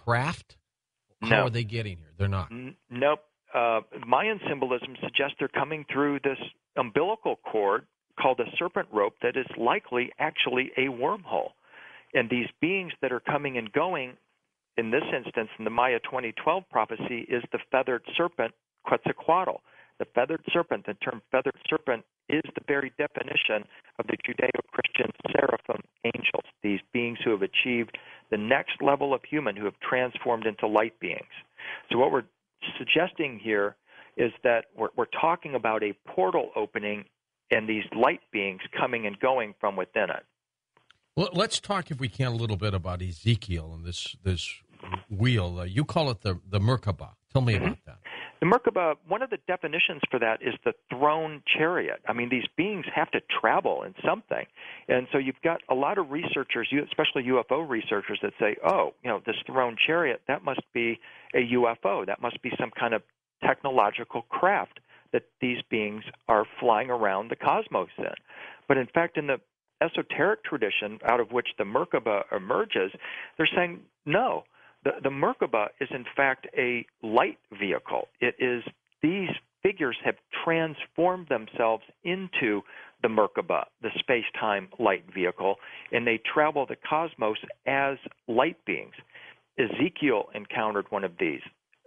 craft? How No. are they getting here? They're not. Nope. Mayan symbolism suggests they're coming through this umbilical cord called a serpent rope that is likely actually a wormhole. And these beings that are coming and going, in this instance, in the Maya 2012 prophecy, is the feathered serpent, Quetzalcoatl. The feathered serpent, the term feathered serpent, is the very definition of the Judeo-Christian seraphim angels, these beings who have achieved the next level of human, who have transformed into light beings. So what we're suggesting here is that we're talking about a portal opening and these light beings coming and going from within it. Well, let's talk, if we can, a little bit about Ezekiel and this wheel. You call it the Merkabah. Tell me about that. The Merkabah, one of the definitions for that is the throne chariot. I mean, these beings have to travel in something. And so you've got a lot of researchers, especially UFO researchers, that say, oh, this throne chariot, that must be a UFO. That must be some kind of technological craft that these beings are flying around the cosmos in. But in fact, in the esoteric tradition out of which the Merkabah emerges, they're saying, no, the Merkabah is in fact a light vehicle. It is, these figures have transformed themselves into the Merkabah, the space-time light vehicle, and they travel the cosmos as light beings. Ezekiel encountered one of these.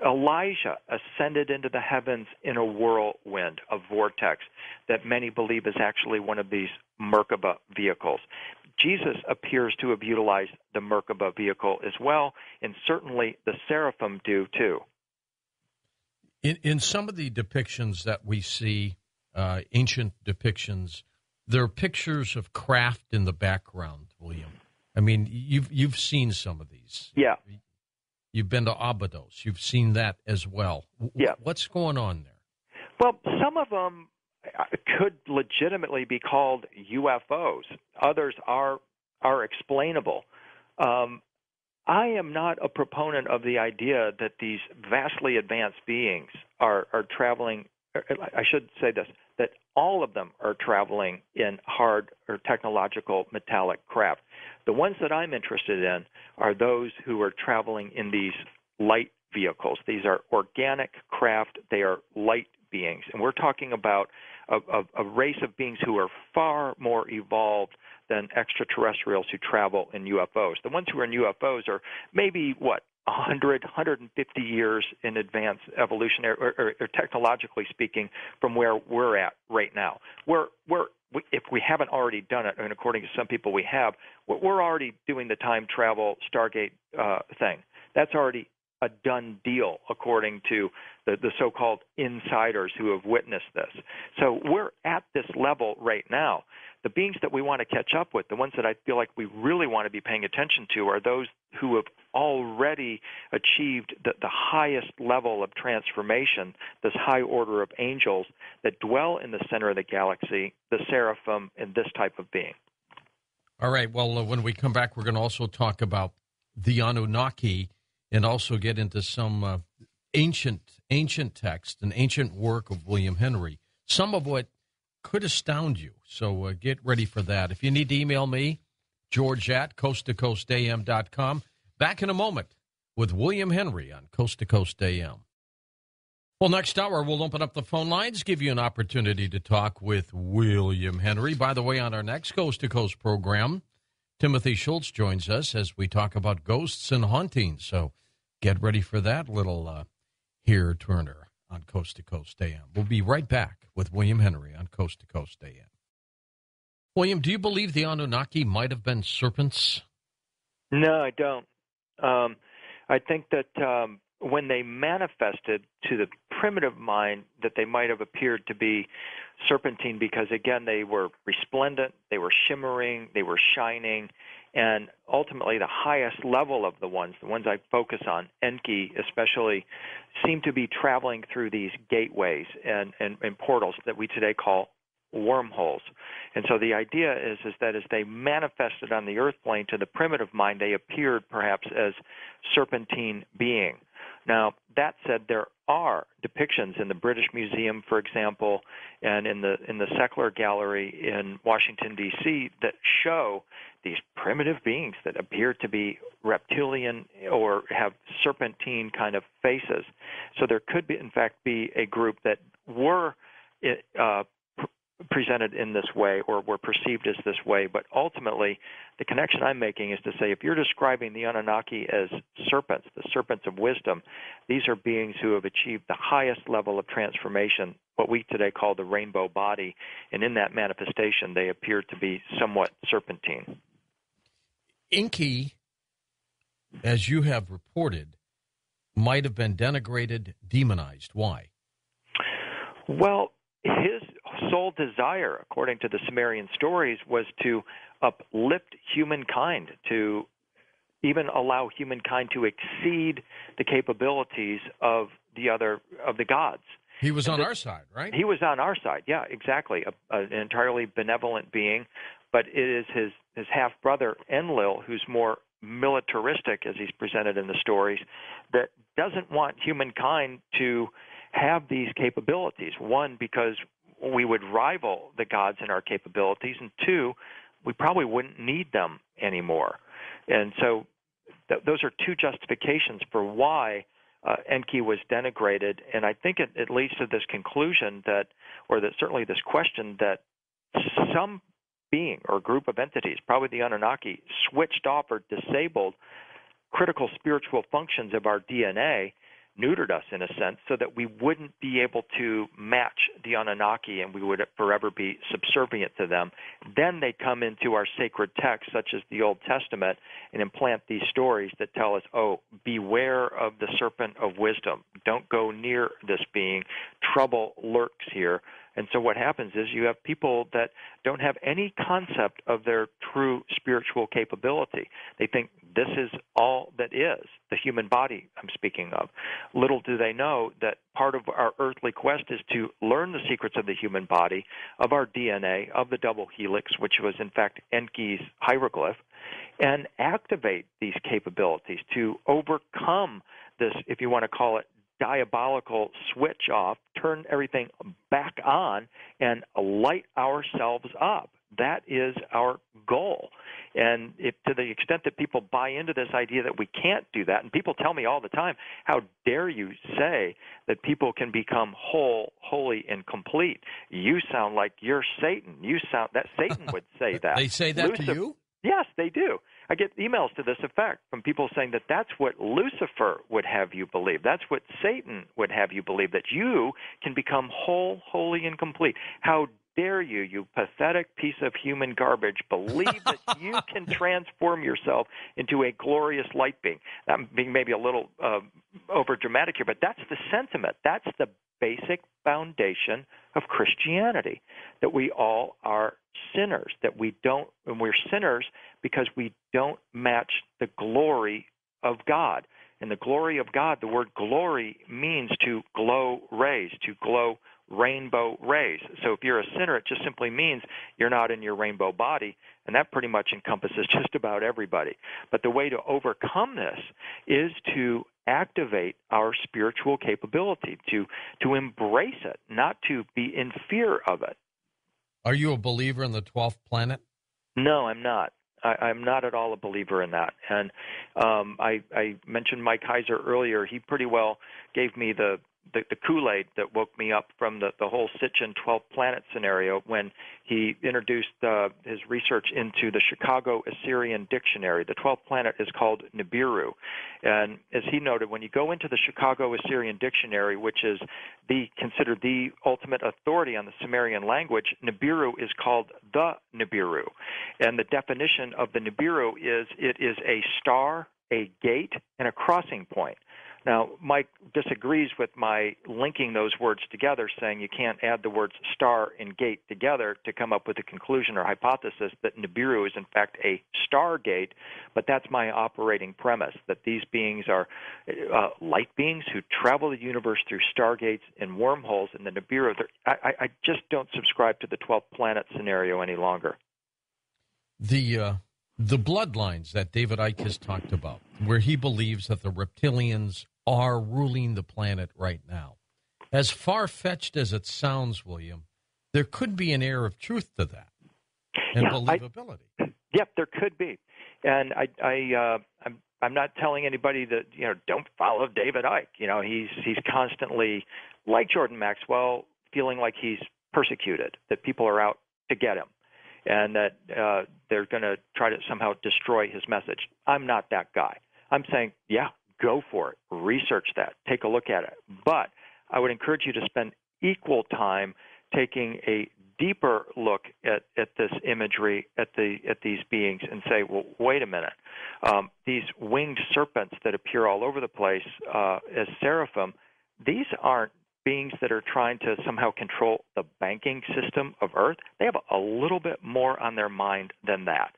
Elijah ascended into the heavens in a whirlwind, a vortex that many believe is actually one of these Merkabah vehicles. Jesus appears to have utilized the Merkabah vehicle as well, and certainly the seraphim do too. In some of the depictions that we see, ancient depictions, there are pictures of craft in the background, William. I mean, you've seen some of these. Yeah. You've been to Abydos. You've seen that as well. Yeah. What's going on there? Well, some of them could legitimately be called UFOs. Others are explainable. I am not a proponent of the idea that these vastly advanced beings are traveling. I should say this, that all of them are traveling in hard or technological metallic craft. The ones that I'm interested in are those who are traveling in these light vehicles. These are organic craft. They are light beings. And we're talking about a race of beings who are far more evolved than extraterrestrials who travel in UFOs. The ones who are in UFOs are maybe, 100, 150 years in advance evolutionary or technologically speaking from where we're at right now. If we haven't already done it, and according to some people we have, we're already doing the time travel Stargate thing. That's already a done deal, according to the so-called insiders who have witnessed this. So we're at this level right now. The beings that we want to catch up with, the ones that I feel like we really want to be paying attention to, are those who have already achieved the highest level of transformation, this high order of angels that dwell in the center of the galaxy, the seraphim, and this type of being. All right. Well, when we come back, we're going to also talk about the Anunnaki and also get into some ancient text and ancient work of William Henry, some of what could astound you. So get ready for that. If you need to email me, George at coast2coastam.com. Back in a moment with William Henry on Coast to Coast AM. Well, next hour, we'll open up the phone lines, give you an opportunity to talk with William Henry. By the way, on our next Coast to Coast program, Timothy Schultz joins us as we talk about ghosts and hauntings. So get ready for that little Here Turner on Coast to Coast AM. We'll be right back with William Henry on Coast to Coast AM. William, do you believe the Anunnaki might have been serpents? No, I don't. I think that when they manifested to the primitive mind, that they might have appeared to be serpentine because, again, they were resplendent, they were shimmering, they were shining, and ultimately the highest level of the ones I focus on, Enki especially, seem to be traveling through these gateways and portals that we today call wormholes. And so the idea is that as they manifested on the earth plane to the primitive mind, they appeared perhaps as serpentine being. Now, that said, there are depictions in the British Museum, for example, and in the Seckler Gallery in Washington, D.C., that show these primitive beings that appear to be reptilian or have serpentine kind of faces. So there could be, in fact, be a group that were presented in this way or were perceived as this way. But ultimately, the connection I'm making is to say if you're describing the Anunnaki as serpents, the serpents of wisdom, these are beings who have achieved the highest level of transformation, what we today call the rainbow body. And in that manifestation, they appear to be somewhat serpentine. Enki, as you have reported, might have been denigrated, demonized. Why? Well, his sole desire, according to the Sumerian stories, was to uplift humankind, to even allow humankind to exceed the capabilities of the gods. He was on our side, right? He was on our side, yeah, exactly. An entirely benevolent being, but it is his half-brother Enlil, who's more militaristic, as he's presented in the stories, that doesn't want humankind to have these capabilities. One, because we would rival the gods in our capabilities, and two, we probably wouldn't need them anymore. And so those are two justifications for why Enki was denigrated, and I think it leads to this conclusion certainly this question that some being or group of entities, probably the Anunnaki, switched off or disabled critical spiritual functions of our DNA, neutered us in a sense, so that we wouldn't be able to match the Anunnaki and we would forever be subservient to them. Then they come into our sacred texts, such as the Old Testament, and implant these stories that tell us, oh, beware of the serpent of wisdom. Don't go near this being. Trouble lurks here. And so what happens is you have people that don't have any concept of their true spiritual capability. They think this is all that is, the human body I'm speaking of. Little do they know that part of our earthly quest is to learn the secrets of the human body, of our DNA, of the double helix, which was in fact Enki's hieroglyph, and activate these capabilities to overcome this, if you want to call it, diabolical switch off, turn everything back on, and light ourselves up. That is our goal. And if, to the extent that people buy into this idea that we can't do that, and people tell me all the time, how dare you say that people can become whole, holy, and complete? You sound like you're Satan. That Satan would say that. They say that to you? Yes, they do. I get emails to this effect from people saying that that's what Lucifer would have you believe. That's what Satan would have you believe, that you can become whole, holy, and complete. How dare you, you pathetic piece of human garbage, believe that you can transform yourself into a glorious light being. I'm being maybe a little over dramatic here, but that's the sentiment. That's the basic foundation of Christianity, that we all are sinners, that we don't, and we're sinners because we don't match the glory of God. And the glory of God, the word glory means to glow rays, to glow rainbow rays. So if you're a sinner, it just simply means you're not in your rainbow body, and that pretty much encompasses just about everybody. But the way to overcome this is to activate our spiritual capability, to embrace it, not to be in fear of it. Are you a believer in the 12th planet? No, I'm not. I'm not at all a believer in that. And I mentioned Mike Heiser earlier. He pretty well gave me the Kool-Aid that woke me up from the whole Sitchin 12 planet scenario when he introduced his research into the Chicago Assyrian Dictionary. The 12th planet is called Nibiru. And as he noted, when you go into the Chicago Assyrian Dictionary, which is considered the ultimate authority on the Sumerian language, Nibiru is called the Nibiru. And the definition of the Nibiru is it is a star, a gate, and a crossing point. Now, Mike disagrees with my linking those words together, saying you can't add the words star and gate together to come up with a conclusion or hypothesis that Nibiru is in fact a stargate, but that's my operating premise, that these beings are light beings who travel the universe through stargates and wormholes, and the Nibiru, I just don't subscribe to the 12th planet scenario any longer. The the bloodlines that David Icke has talked about, where he believes that the reptilians are ruling the planet right now. As far-fetched as it sounds, William, there could be an air of truth to that and believability. Yep, there could be. And I'm not telling anybody that, don't follow David Icke. He's constantly, like Jordan Maxwell, feeling like he's persecuted, that people are out to get him, and that they're going to try to somehow destroy his message. I'm not that guy. I'm saying, yeah, go for it. Research that. Take a look at it. But I would encourage you to spend equal time taking a deeper look at this imagery, at these beings, and say, well, wait a minute. These winged serpents that appear all over the place as seraphim, these aren't beings that are trying to somehow control the banking system of Earth. They have a little bit more on their mind than that.